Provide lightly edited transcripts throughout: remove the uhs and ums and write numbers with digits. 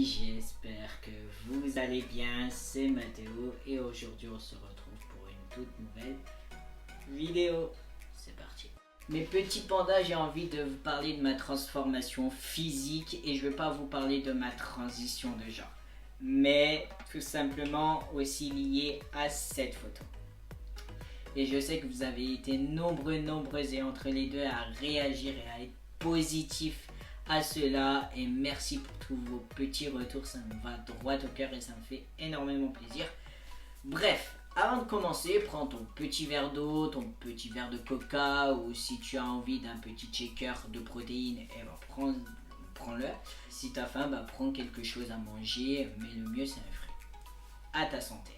j'espère que vous allez bien, c'est Mathéo et aujourd'hui on se retrouve pour une toute nouvelle vidéo. C'est parti. Mes petits pandas, j'ai envie de vous parler de ma transformation physique et je ne veux pas vous parler de ma transition de genre, mais tout simplement aussi lié à cette photo. Et je sais que vous avez été nombreux et entre les deux à réagir et à être positif à cela. Et merci pour tous vos petits retours, ça me va droit au cœur et ça me fait énormément plaisir. Bref, avant de commencer, prends ton petit verre d'eau, ton petit verre de coca ou si tu as envie d'un petit shaker de protéines, eh ben, prends-le. Si tu as faim, bah, prends quelque chose à manger, mais le mieux c'est un fruit. À ta santé.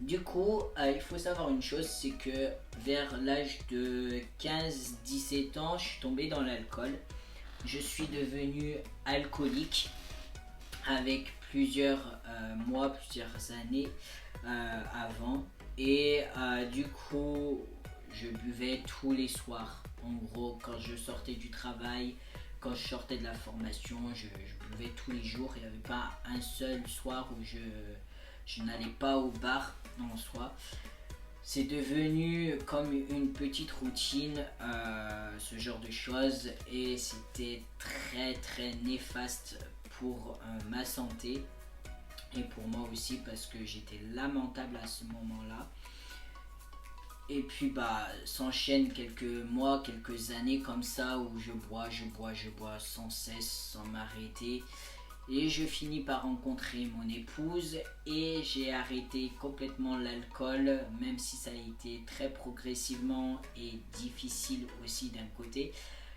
Du coup, il faut savoir une chose, c'est que vers l'âge de 15-17 ans, je suis tombé dans l'alcool. Je suis devenu alcoolique avec plusieurs mois, plusieurs années avant. Et du coup, je buvais tous les soirs. En gros, quand je sortais du travail, quand je sortais de la formation, je buvais tous les jours. Il n'y avait pas un seul soir où je n'allais pas au bar en soi. C'est devenu comme une petite routine, ce genre de choses, et c'était très néfaste pour ma santé et pour moi aussi parce que j'étais lamentable à ce moment-là. Et puis bah s'enchaînent quelques mois, quelques années comme ça où je bois sans cesse, sans m'arrêter. Et je finis par rencontrer mon épouse et j'ai arrêté complètement l'alcool, même si ça a été très progressivement et difficile aussi d'un côté.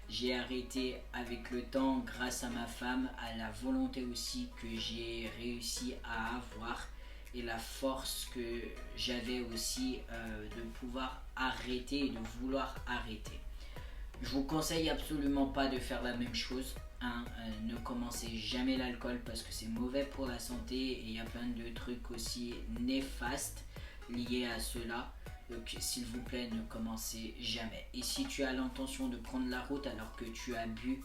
J'ai arrêté avec le temps grâce à ma femme, à la volonté aussi que j'ai réussi à avoir et la force que j'avais aussi de pouvoir arrêter et de vouloir arrêter. Je vous conseille absolument pas de faire la même chose. Ne commencez jamais l'alcool parce que c'est mauvais pour la santé et il y a plein de trucs aussi néfastes liés à cela. Donc s'il vous plaît, ne commencez jamais. Et si tu as l'intention de prendre la route alors que tu as bu,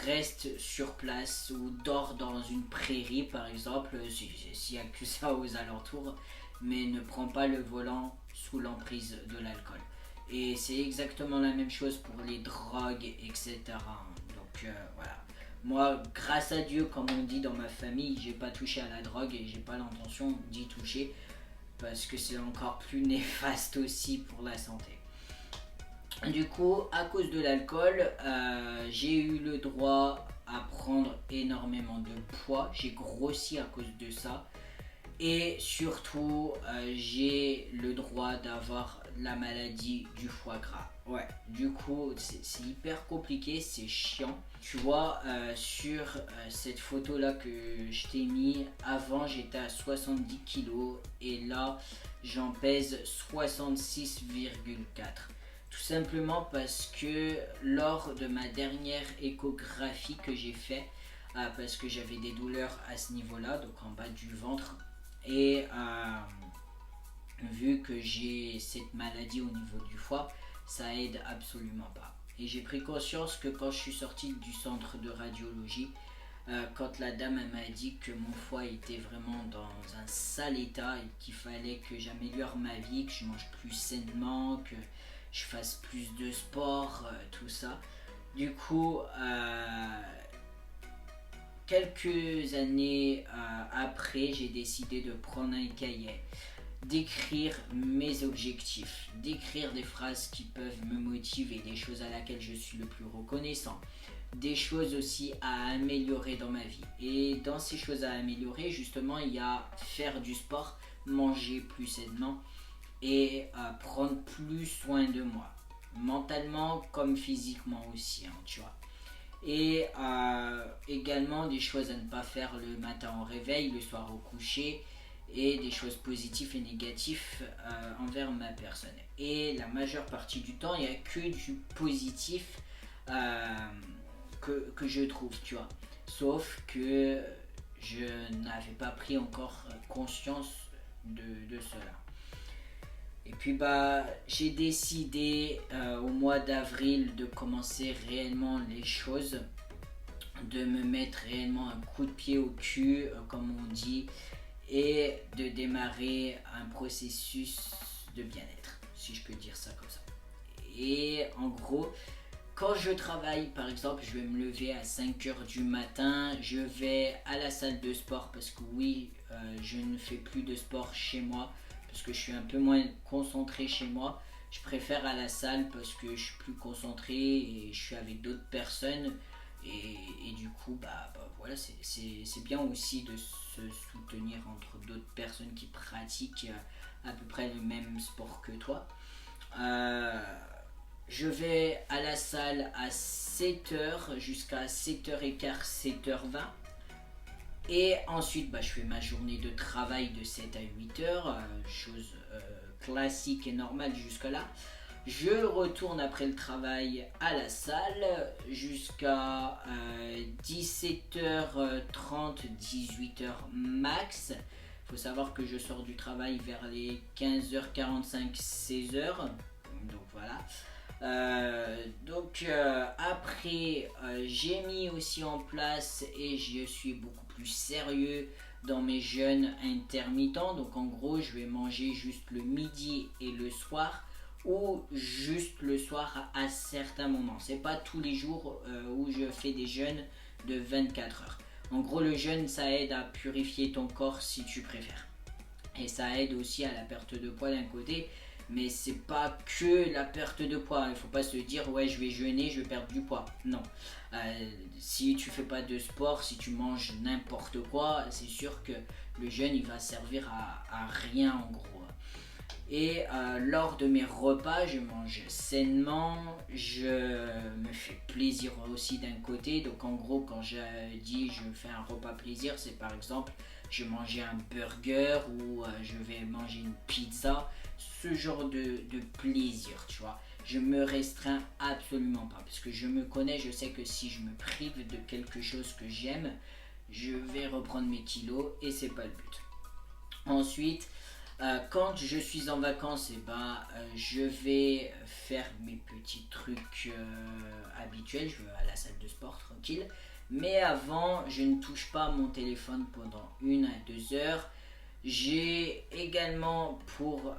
reste sur place ou dors dans une prairie par exemple, s'il n'y a que ça aux alentours, mais ne prends pas le volant sous l'emprise de l'alcool. Et c'est exactement la même chose pour les drogues, etc. Donc voilà. Moi, grâce à Dieu, comme on dit dans ma famille, j'ai pas touché à la drogue et j'ai pas l'intention d'y toucher parce que c'est encore plus néfaste aussi pour la santé. Du coup, à cause de l'alcool, j'ai eu le droit à prendre énormément de poids. J'ai grossi à cause de ça. Et surtout, j'ai le droit d'avoir la maladie du foie gras. Ouais, du coup, c'est hyper compliqué, c'est chiant. Tu vois, sur cette photo-là que je t'ai mis, avant j'étais à 70 kg et là, j'en pèse 66,4. Tout simplement parce que lors de ma dernière échographie que j'ai fait, parce que j'avais des douleurs à ce niveau-là, donc en bas du ventre, et vu que j'ai cette maladie au niveau du foie, ça aide absolument pas. Et j'ai pris conscience que quand je suis sorti du centre de radiologie, quand la dame m'a dit que mon foie était vraiment dans un sale état et qu'il fallait que j'améliore ma vie, que je mange plus sainement, que je fasse plus de sport, tout ça. Du coup, quelques années après, j'ai décidé de prendre un cahier, d'écrire mes objectifs, d'écrire des phrases qui peuvent me motiver, des choses à laquelle je suis le plus reconnaissant, des choses aussi à améliorer dans ma vie. Et dans ces choses à améliorer, justement, il y a faire du sport, manger plus sainement et prendre plus soin de moi, mentalement comme physiquement aussi, tu vois. Et également des choses à ne pas faire le matin au réveil, le soir au coucher, et des choses positives et négatives envers ma personne. Et la majeure partie du temps, il n'y a que du positif que je trouve, tu vois. Sauf que je n'avais pas pris encore conscience de cela. Et puis bah j'ai décidé au mois d'avril de commencer réellement les choses de me mettre réellement un coup de pied au cul, comme on dit, et de démarrer un processus de bien-être, si je peux dire ça comme ça. Et en gros, quand je travaille, par exemple, je vais me lever à 5 heures du matin, je vais à la salle de sport parce que oui, je ne fais plus de sport chez moi parce que je suis un peu moins concentré chez moi. Je préfère à la salle parce que je suis plus concentré et je suis avec d'autres personnes et du coup, voilà, c'est bien aussi de se soutenir entre d'autres personnes qui pratiquent à peu près le même sport que toi. Euh, je vais à la salle à 7 heures jusqu'à 7h15, 7h20. Et ensuite, je fais ma journée de travail de 7 à 8 heures, chose classique et normale jusque-là. Je retourne après le travail à la salle jusqu'à 17h30, 18h max. Il faut savoir que je sors du travail vers les 15h45, 16h. Donc voilà. Après, j'ai mis aussi en place et je suis beaucoup plus sérieux dans mes jeûnes intermittents. Donc en gros, je vais manger juste le midi et le soir ou juste le soir à certains moments. C'est pas tous les jours où je fais des jeûnes de 24 heures. En gros, le jeûne, ça aide à purifier ton corps si tu préfères. Et ça aide aussi à la perte de poids d'un côté, mais c'est pas que la perte de poids. Il faut pas se dire ouais, je vais jeûner, je vais perdre du poids. Non. Si tu fais pas de sport, si tu manges n'importe quoi, c'est sûr que le jeûne il va servir à rien en gros. Et lors de mes repas, je mange sainement, je me fais plaisir aussi d'un côté. Donc en gros, quand je dis je fais un repas plaisir, c'est par exemple je vais manger un burger ou je vais manger une pizza. Ce genre de plaisir, tu vois. Je me restreins absolument pas parce que je me connais, je sais que si je me prive de quelque chose que j'aime, je vais reprendre mes kilos et c'est pas le but. Ensuite, quand je suis en vacances, je vais faire mes petits trucs habituels. Je vais à la salle de sport tranquille. Mais avant, je ne touche pas mon téléphone pendant 1 à 2 heures. J'ai également pour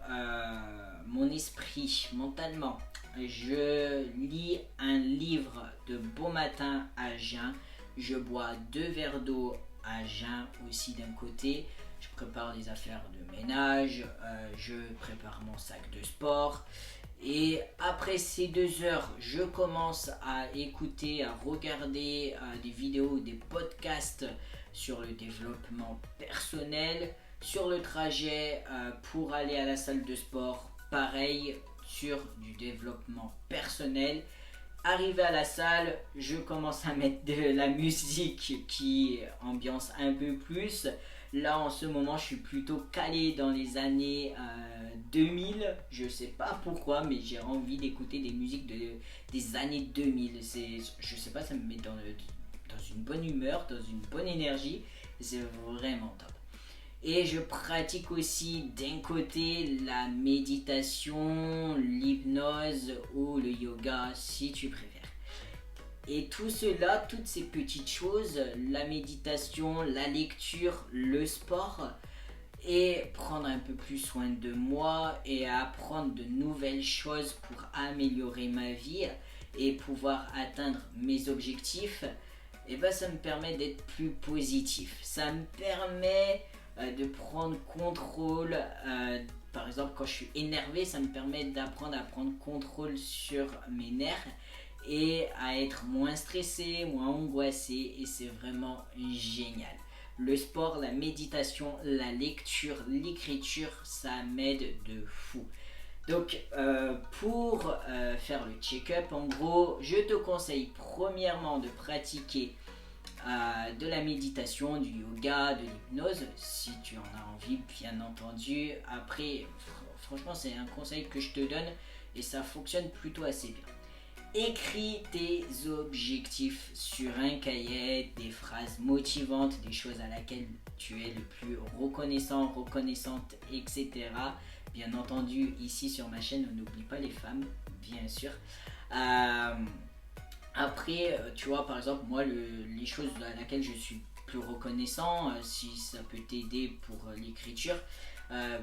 mon esprit, mentalement, je lis un livre de beau matin à jeun. Je bois 2 verres d'eau à jeun aussi d'un côté. Je prépare des affaires de ménage, je prépare mon sac de sport. Et après ces 2 heures, je commence à écouter, à regarder des vidéos, des podcasts sur le développement personnel. Sur le trajet pour aller à la salle de sport, pareil, sur du développement personnel. Arrivé à la salle, je commence à mettre de la musique qui ambiance un peu plus. Là, en ce moment, je suis plutôt calé dans les années 2000. Je sais pas pourquoi, mais j'ai envie d'écouter des musiques des années 2000. Je sais pas, ça me met dans une bonne humeur, dans une bonne énergie. C'est vraiment top. Et je pratique aussi d'un côté la méditation, l'hypnose ou le yoga si tu préfères. Et tout cela, toutes ces petites choses, la méditation, la lecture, le sport, et prendre un peu plus soin de moi et apprendre de nouvelles choses pour améliorer ma vie et pouvoir atteindre mes objectifs, ça me permet d'être plus positif. Ça me permet de prendre contrôle. Par exemple, quand je suis énervé, ça me permet d'apprendre à prendre contrôle sur mes nerfs et à être moins stressé, moins angoissé, et c'est vraiment génial. Le sport, la méditation, la lecture, l'écriture, ça m'aide de fou. Donc pour faire le check-up, en gros, je te conseille premièrement de pratiquer de la méditation, du yoga, de l'hypnose, si tu en as envie, bien entendu. Après, franchement, c'est un conseil que je te donne et ça fonctionne plutôt assez bien. Écris tes objectifs sur un cahier, des phrases motivantes, des choses à laquelle tu es le plus reconnaissant, reconnaissante, etc. Bien entendu, ici sur ma chaîne, on n'oublie pas les femmes, bien sûr. Après, tu vois, par exemple, moi, les choses à laquelle je suis plus reconnaissant, si ça peut t'aider pour l'écriture, euh,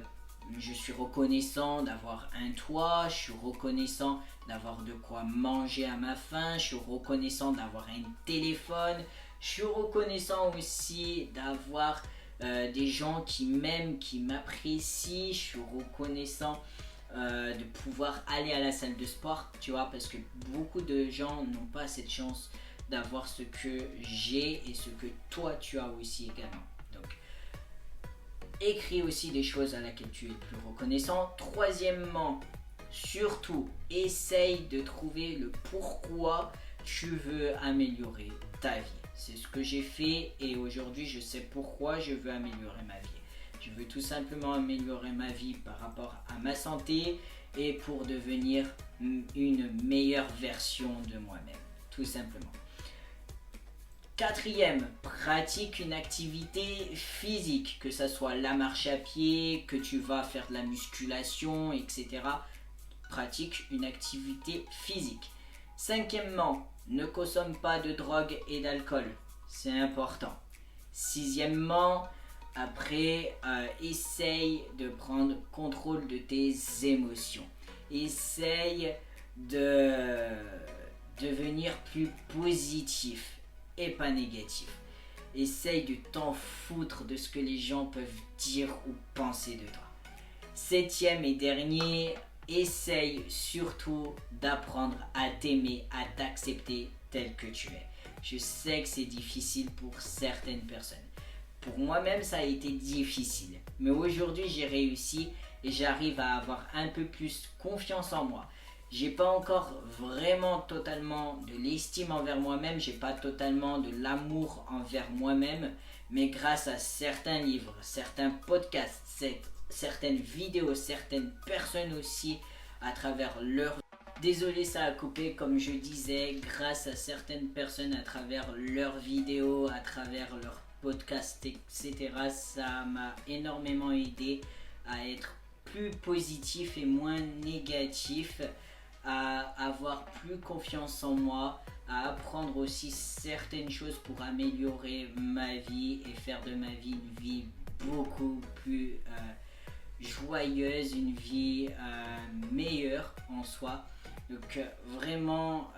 je suis reconnaissant d'avoir un toit, je suis reconnaissant d'avoir de quoi manger à ma faim, je suis reconnaissant d'avoir un téléphone, je suis reconnaissant aussi d'avoir des gens qui m'aiment, qui m'apprécient, je suis reconnaissant de pouvoir aller à la salle de sport, tu vois, parce que beaucoup de gens n'ont pas cette chance d'avoir ce que j'ai et ce que toi tu as aussi également. Donc, écris aussi des choses à laquelle tu es le plus reconnaissant. Troisièmement, surtout, essaye de trouver le pourquoi tu veux améliorer ta vie. C'est ce que j'ai fait et aujourd'hui je sais pourquoi je veux améliorer ma vie. Je veux tout simplement améliorer ma vie par rapport à ma santé et pour devenir une meilleure version de moi-même, tout simplement. Quatrième, pratique une activité physique, que ce soit la marche à pied, que tu vas faire de la musculation, etc. Pratique une activité physique. Cinquièmement, ne consomme pas de drogue et d'alcool. C'est important. Sixièmement, après, essaye de prendre contrôle de tes émotions. Essaye de devenir plus positif et pas négatif. Essaye de t'en foutre de ce que les gens peuvent dire ou penser de toi. Septième et dernier, essaye surtout d'apprendre à t'aimer, à t'accepter tel que tu es. Je sais que c'est difficile pour certaines personnes. Pour moi-même, ça a été difficile. Mais aujourd'hui, j'ai réussi et j'arrive à avoir un peu plus confiance en moi. J'ai pas encore vraiment totalement de l'estime envers moi-même, j'ai pas totalement de l'amour envers moi-même, mais grâce à certains livres, certains podcasts, certaines vidéos, certaines personnes aussi à travers leur... Désolé, ça a coupé, comme je disais, grâce à certaines personnes à travers leurs vidéos, à travers leurs podcasts, etc. Ça m'a énormément aidé à être plus positif et moins négatif, à avoir plus confiance en moi, à apprendre aussi certaines choses pour améliorer ma vie et faire de ma vie une vie beaucoup plus joyeuse, une vie meilleure en soi. Donc vraiment,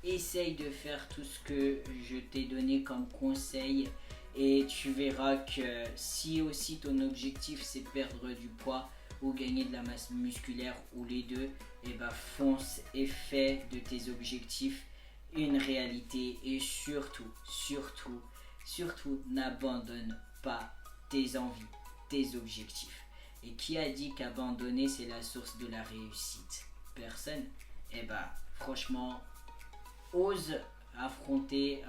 essaye de faire tout ce que je t'ai donné comme conseil et tu verras que si aussi ton objectif c'est perdre du poids ou gagner de la masse musculaire ou les deux, et bah fonce et fais de tes objectifs une réalité et surtout n'abandonne pas tes envies, tes objectifs. Et qui a dit qu'abandonner c'est la source de la réussite? Personne. Et bah franchement, ose affronter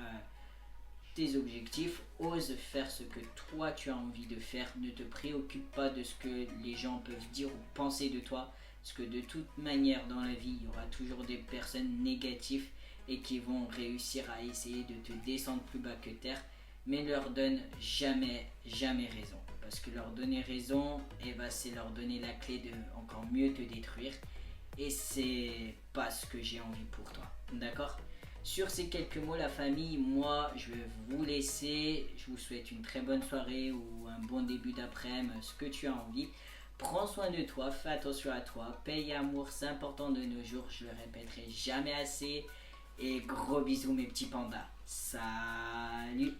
tes objectifs, ose faire ce que toi tu as envie de faire, ne te préoccupe pas de ce que les gens peuvent dire ou penser de toi, parce que de toute manière dans la vie, il y aura toujours des personnes négatives et qui vont réussir à essayer de te descendre plus bas que terre, mais leur donne jamais raison. Parce que leur donner raison, c'est leur donner la clé de encore mieux te détruire. Et c'est pas ce que j'ai envie pour toi. D'accord? Sur ces quelques mots, la famille, moi, je vais vous laisser. Je vous souhaite une très bonne soirée ou un bon début d'après-midi, ce que tu as envie. Prends soin de toi, fais attention à toi. Paix et amour, c'est important de nos jours. Je le répéterai jamais assez. Et gros bisous mes petits pandas. Salut!